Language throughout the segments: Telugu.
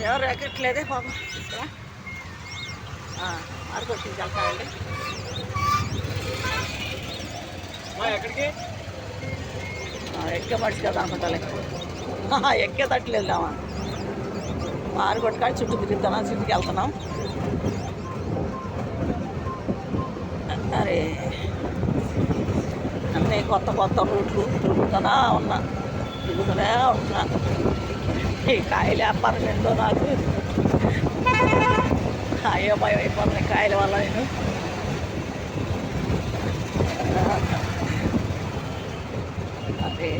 ఎవరు ఎక్కట్లేదే పాపం ఇక్కడ మార్కొచ్చింది వెళ్తానండి. ఎక్కడికి ఎక్కే మనిషి కదా అనుకుంటాలే, ఎక్కే తట్టలేదు లేమా. మారుకొట్టుకాడి చుట్టూ తిరుగుతున్నాం, చుట్టుకి వెళ్తున్నాం. అరే అన్నీ కొత్త కొత్త రూట్లు తిరుగుతూనే ఉన్నా. ఈ కాయలు వ్యాపారం ఏంటో నాకు అయ్యో భయం అయిపోతున్నాయి కాయల వల్ల. నేను అదే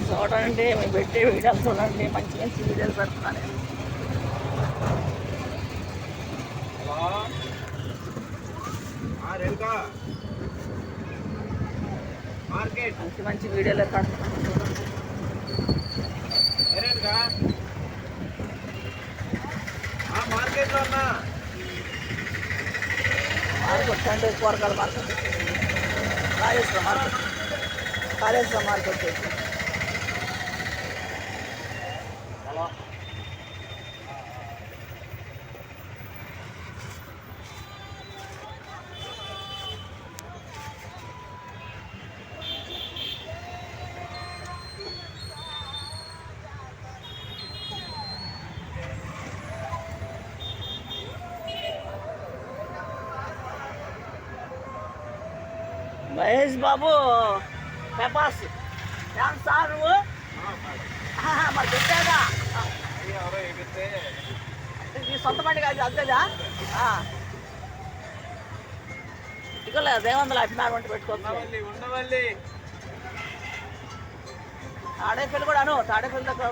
చూడండి, మేము పెట్టే వీడియోలు చూడండి, మంచి మంచి వీడియోలు పెడుతున్నాను నేను. మంచి మంచి వీడియోలు పెడుతున్నాను. మార్కెట్ అంటే కూరగాయల market, Kaleshwaram market, Kaleshwaram market వచ్చి మహేష్ బాబు పెపాస్ డాన్స్ నువ్వు మరి పెట్టాగా నీ సొంత బండి కాదు అద్దెదా? ఇకలే దేవందల అభిమానం వంటి పెట్టుకోవచ్చు. తాడేపల్లి కూడా అను, తాడేపల్లి దగ్గర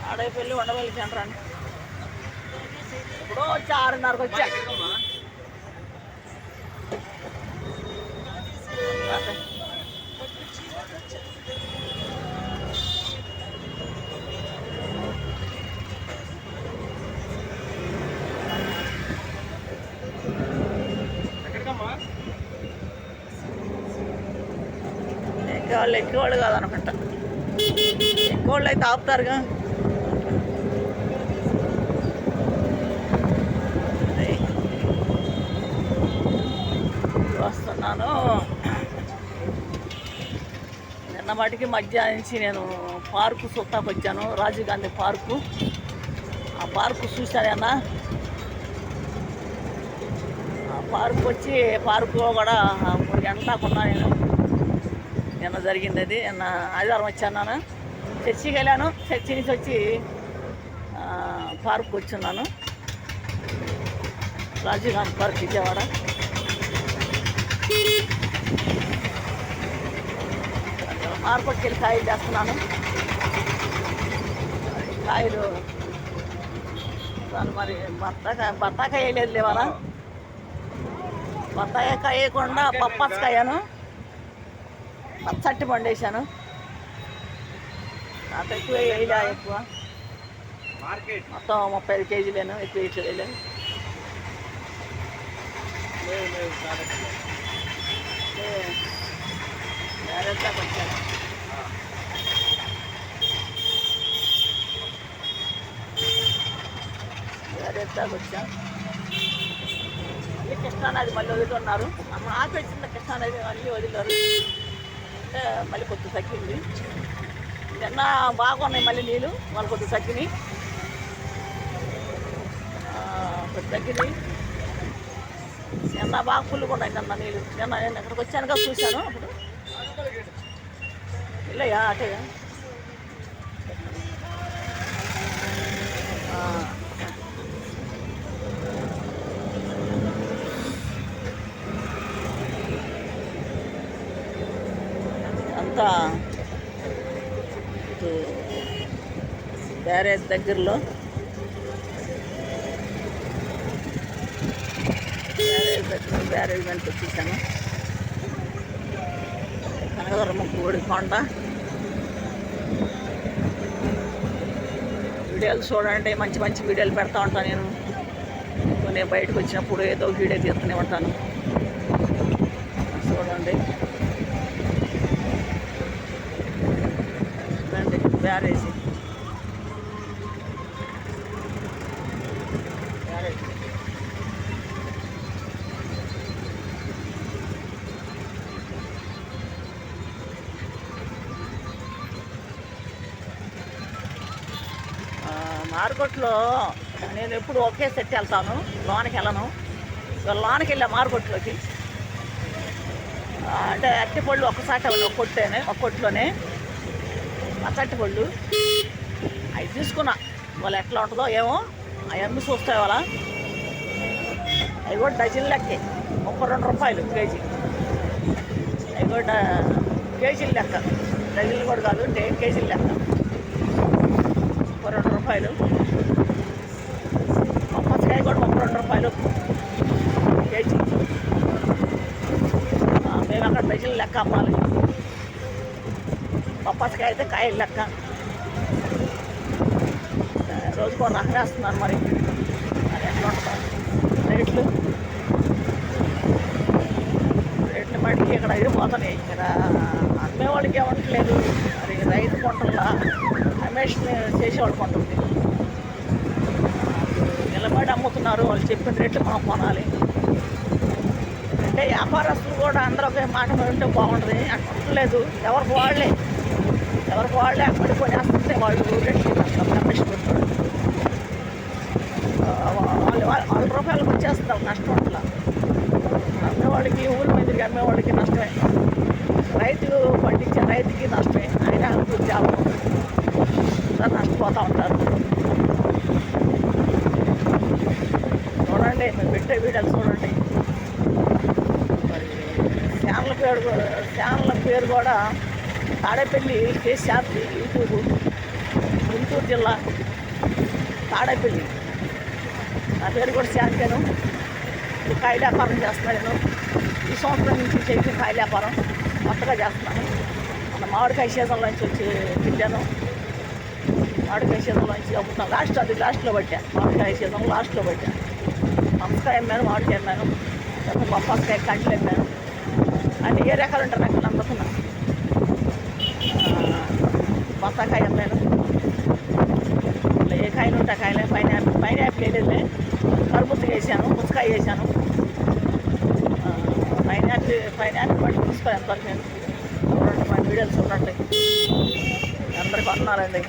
తాడేపల్లి ఉండవల్లి సెంటర్ అని ఇప్పుడు వచ్చి 6:30కి వచ్చా. ఎక్కేవాళ్ళు ఎక్కేవాళ్ళు కాదనుకుంటా, ఎక్కేవాళ్ళు అయితే ఆపుతారుగా. వస్తున్నాను. నిన్న మటుకి మధ్యాహ్నం నుంచి నేను పార్కు సుత్తాకు వచ్చాను, రాజీవ్ గాంధీ పార్కు. ఆ పార్కు చూశానన్నా. ఆ పార్కు వచ్చి పార్కులో కూడా 3 గంటల దాకా ఉన్నా నేను. నిన్న జరిగింది అది. నిన్న ఆదివారం వచ్చాను, చర్చికి వెళ్ళాను. చర్చి నుంచి వచ్చి పార్కు వచ్చున్నాను, రాజీవ్ గాంధీ పార్క్ విజయవాడ. మార్కెట్కి వెళ్ళి కాయలు చేస్తున్నాను. కాయలు మరి బత్తాకాయ వేయలేదు లేవనా, బత్తాకాయ వేయకుండా పప్పస్కాయను పచ్చట్టి పండేశాను. అంత ఎక్కువ వేయలే, ఎక్కువ మొత్తం 35 కేజీలేను, ఎక్కువ ఇట్లా వేయలేదు. డైరెక్ట్గా వచ్చాను. డైరెక్ట్గా వచ్చాను. మళ్ళీ కృష్ణానది మళ్ళీ వదులుతున్నారు. అమ్మ ఆపేసింది కృష్ణానది, మళ్ళీ వదిలేరు అంటే మళ్ళీ కొద్ది తగ్గింది. నిన్న బాగున్నాయి మళ్ళీ నీళ్ళు, వాళ్ళు కొద్ది తగ్గినాయి, కొద్ది తగ్గింది. నిన్న బాగా ఫుల్గా ఉన్నాయి నిన్న నీళ్ళు. నిన్న నేను ఎక్కడికి వచ్చానుగా చూశాను. అప్పుడు ఇల్లయ్యా అటేగా అంతా బ్యారేజ్ దగ్గరలో. బ్యారేజ్ వెంట వచ్చేసాను. కనగరమ్మ కోడి కొండ వీడియోలు చూడండి, మంచి మంచి వీడియోలు పెడతా ఉంటాను నేను. నేను బయటకు వచ్చినప్పుడు ఏదో వీడియో తీస్తూనే ఉంటాను, చూడండి. బ్యారేజీ మార్కెట్లో నేను ఎప్పుడు ఒకే సెట్ వెళ్తాను, లోనికి వెళ్ళను. ఇవాళ లోనికి వెళ్ళా మార్కెట్లోకి. అంటే అరటిపళ్ళు ఒక్కసారి ఒక కొట్లోనే పచ్చటి పళ్ళు అవి తీసుకున్నా. వాళ్ళు ఎట్లా ఉంటుందో ఏమో, అవన్నీ చూస్తాయి వాళ్ళ. అవి కూడా డజన్ లెక్కే, 32 రూపాయలు కేజీ. అవి కూడా కేజీలు లెక్క, డజన్లు కూడా కాదు, కేజీలు లెక్క 32 రూపాయలు. పచ్చకాయ కూడా 32 రూపాయలు కేజీ. మేము అక్కడ డజన్లు లెక్క అమ్మాలి. పచ్చకాయ అయితే కాయలు లెక్క. రోజుకో రకం వేస్తున్నారు. మరి అది ఎట్లా ఉంటుంది రేట్లు మట్టికి ఇక్కడ ఇది పోతున్నాయి. ఇక్కడ అమ్మేవాళ్ళకి ఏమంటలేదు, మరి రైతు కొంటల్లా అమ్మేషన్ చేసేవాళ్ళు కొంటుంది. నిలబడి అమ్ముతున్నారు, వాళ్ళు చెప్పిన రేట్లు మనం కొనాలి. అంటే వ్యాపారస్తులు కూడా అందరూ ఒకే మాట ఉంటే బాగుంటుంది. అట్లా ఉండలేదు, ఎవరికి వాళ్ళే అక్కడి కొనేస్తుంటే వాళ్ళు రేట్లు అమ్మేషన్ పెడతారు. వాళ్ళు రూపాయలకు వచ్చేస్తారు, నష్టం అట్లా. అమ్మేవాడికి ఊరి మీదకి అమ్మేవాడికి నష్టమే, రైతు పండించే రైతుకి నష్టమే. ఆయన అభివృద్ధి నష్టపోతూ ఉంటారు. చూడండి, మేము పెట్టే వీడియోలు చూడండి. మరి ఛానల్ పేరు కూడా తాడేపల్లి కేసీఆర్ యూట్యూబ్, గుంటూరు జిల్లా తాడేపల్లి. నా పేరు కూడా శాంతను. ఇప్పుడు కాయల వ్యాపారం చేస్తున్నాను నేను. ఈ సంవత్సరం నుంచి చేసి కాయల వ్యాపారం కొత్తగా చేస్తున్నాను. మన మామిడికాయ సీజన్లో నుంచి వచ్చి తిట్టాను. మామిడికాయ సీజన్లో నుంచి అమ్ముతాను. లాస్ట్లో పట్టా. మామిడికాయ సీజన్ లాస్ట్లో పట్టా. పనసకాయ అమ్మాను, మామిడికాయ అమ్మాను, బొప్పాసకాయ కంటలు అమ్మాను. అన్ని ఏ రకాలు ఉంటారు నాకు నమ్ముతున్నా. బత్తాకాయ అమ్మాను. ఏ కాయలు ఉంటాయి కాయలే. పైనాపిల్ వేయలేదులే, కరుబుజ్జ వేసాను, పుచ్చకాయ వేసాను. పైనాపిల్ పట్టి పుచ్చకాయ ఎంతవరకు నేను చూడండి. మన వీడియోలు చూడండి, అందరికి వందనాలండి.